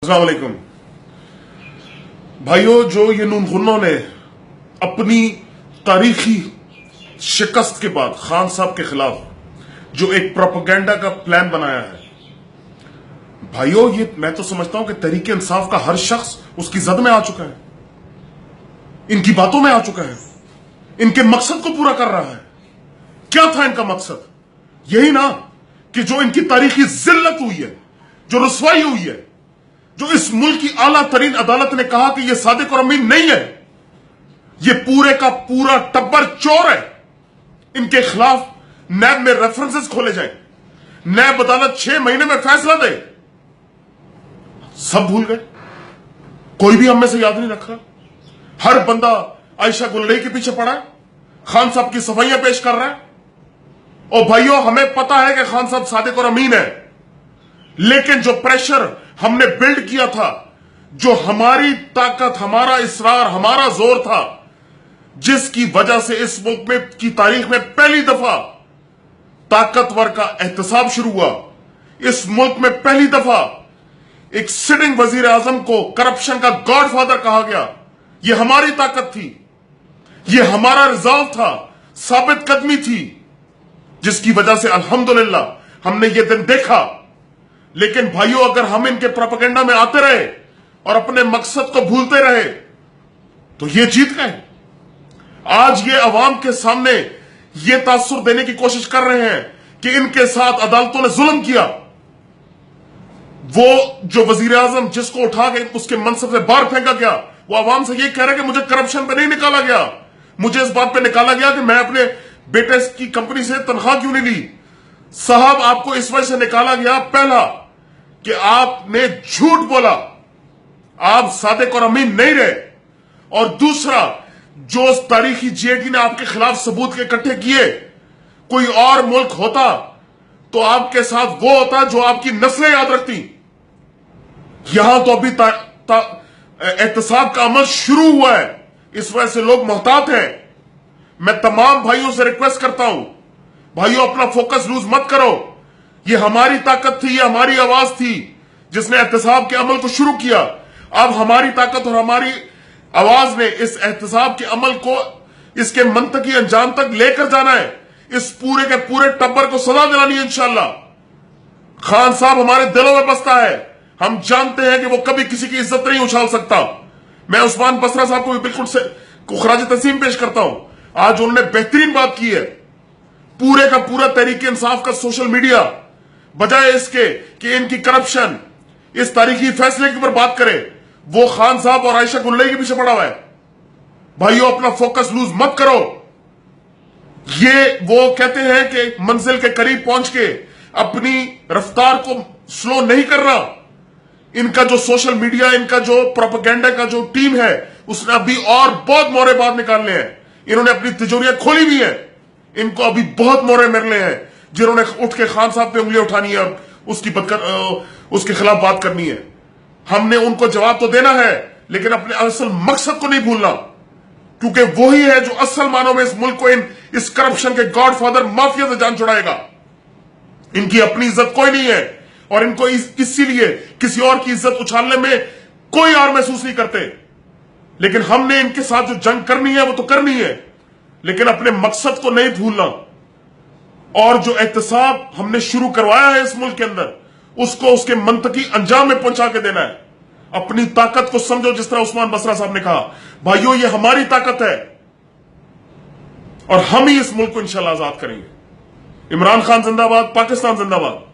अस्सलाम वालेकुम भाइयों, जो ये नूनगुन्नों ने अपनी तारीखी शिकस्त के बाद खान साहब के खिलाफ जो एक प्रोपेगेंडा का प्लान बनाया है, भाइयों ये मैं तो समझता हूं कि तहरीक इंसाफ का हर शख्स उसकी जद में आ चुका है, इनकी बातों में आ चुका है, इनके मकसद को पूरा कर रहा है। क्या था इनका मकसद? यही ना कि जो इनकी तारीखी जिल्लत हुई है, जो रुसवाई हुई है, जो इस मुल्क की आला तरीन अदालत ने कहा कि यह सादिक और अमीन नहीं है, यह पूरे का पूरा टब्बर चोर है, इनके खिलाफ नैब में रेफरेंसेस खोले जाए, नैब अदालत 6 महीने में फैसला दे। सब भूल गए, कोई भी हम में से याद नहीं रख रहा। हर बंदा आयशा गुलड़ी के पीछे पड़ा है, खान साहब की सफाइयां पेश कर रहा है। और भाइयों, हमें पता है कि खान साहब सादिक और अमीन है, लेकिन जो प्रेशर हमने बिल्ड किया था, जो हमारी ताकत, हमारा इसरार, हमारा जोर था, जिसकी वजह से इस मुल्क में की तारीख में पहली दफा ताकतवर का एहतसाब शुरू हुआ, इस मुल्क में पहली दफा एक सिटिंग वजीर आजम को करप्शन का गॉडफादर कहा गया। यह हमारी ताकत थी, यह हमारा रिजॉल्व था, साबित कदमी थी, जिसकी वजह से अल्हम्दुलिल्लाह हमने यह दिन देखा। लेकिन भाइयों, अगर हम इनके प्रोपेगेंडा में आते रहे और अपने मकसद को भूलते रहे तो ये जीत गए। आज ये अवाम के सामने ये तासुर देने की कोशिश कर रहे हैं कि इनके साथ अदालतों ने जुल्म किया। वो जो वजीर आजम जिसको उठा के उसके मनसब से बाहर फेंका गया, वो अवाम से ये कह रहे हैं कि मुझे करप्शन पे नहीं निकाला गया, मुझे इस बात पे निकाला गया कि मैं अपने बेटे की कंपनी से तनख्वाह क्यों नहीं ली। साहब, आपको इस वजह से निकाला गया, पहला कि आपने झूठ बोला, आप सादिक और अमीन नहीं रहे, और दूसरा जो तारीखी जेडी ने आपके खिलाफ सबूत के इकट्ठे किए, कोई और मुल्क होता तो आपके साथ वो होता जो आपकी नस्लें याद रखती। यहां तो अभी एहतसाब का अमल शुरू हुआ है, इस वजह से लोग मोहतात हैं। मैं तमाम भाइयों से रिक्वेस्ट करता हूं, भाइयों अपना फोकस लूज मत करो। ये हमारी ताकत थी, ये हमारी आवाज थी जिसने एहतसाब के अमल को शुरू किया। अब हमारी ताकत और हमारी आवाज ने इस एहतसाब के अमल को इसके मंतकी अंजाम तक लेकर जाना है। इस पूरे के पूरे टब्बर को सजा दिलानी है इंशाअल्लाह। खान साहब हमारे दिलों में बसता है, हम जानते हैं कि वो कभी किसी की इज्जत नहीं उछाल सकता। मैं उस्मान बसरा साहब को भी बिल्कुल से खराज तस्लीम पेश करता हूं। आज उन्होंने बेहतरीन बात की है। पूरे का पूरा तहरीक इंसाफ का सोशल मीडिया बजाय इसके कि इनकी करप्शन इस तारीखी फैसले के ऊपर बात करे, वो खान साहब और आयशा गुल्लई के पीछे पड़ा हुआ है। भाइयों, अपना फोकस लूज मत करो। ये वो कहते हैं कि मंजिल के करीब पहुंच के अपनी रफ्तार को स्लो नहीं करना। इनका जो सोशल मीडिया, इनका जो प्रोपेगेंडा का जो टीम है, उसने अभी और बहुत मोहरे बाद निकालने हैं। इन्होंने अपनी तिजोरियां खोली भी हैं, इनको अभी बहुत मोहरे मिलने हैं, जिन्होंने उठ के खान साहब पे उंगली उठानी है और उसके खिलाफ बात करनी है। हमने उनको जवाब तो देना है, लेकिन अपने असल मकसद को नहीं भूलना, क्योंकि वही है जो असल मानों में इस मुल्क को इस करप्शन के गॉडफादर माफिया से जान छुड़ाएगा। इनकी अपनी इज्जत कोई नहीं है, और इनको इसीलिए किसी और की इज्जत उछालने में कोई और महसूस नहीं करते। लेकिन हमने इनके साथ जो जंग करनी है वो तो करनी है, लेकिन अपने मकसद को नहीं भूलना। और जो एहतसाब हमने शुरू करवाया है इस मुल्क के अंदर, उसको उसके मंतकी अंजाम में पहुंचा के देना है। अपनी ताकत को समझो, जिस तरह उस्मान बसरा साहब ने कहा। भाइयों, ये हमारी ताकत है और हम ही इस मुल्क को इंशाल्लाह आजाद करेंगे। इमरान खान जिंदाबाद, पाकिस्तान जिंदाबाद।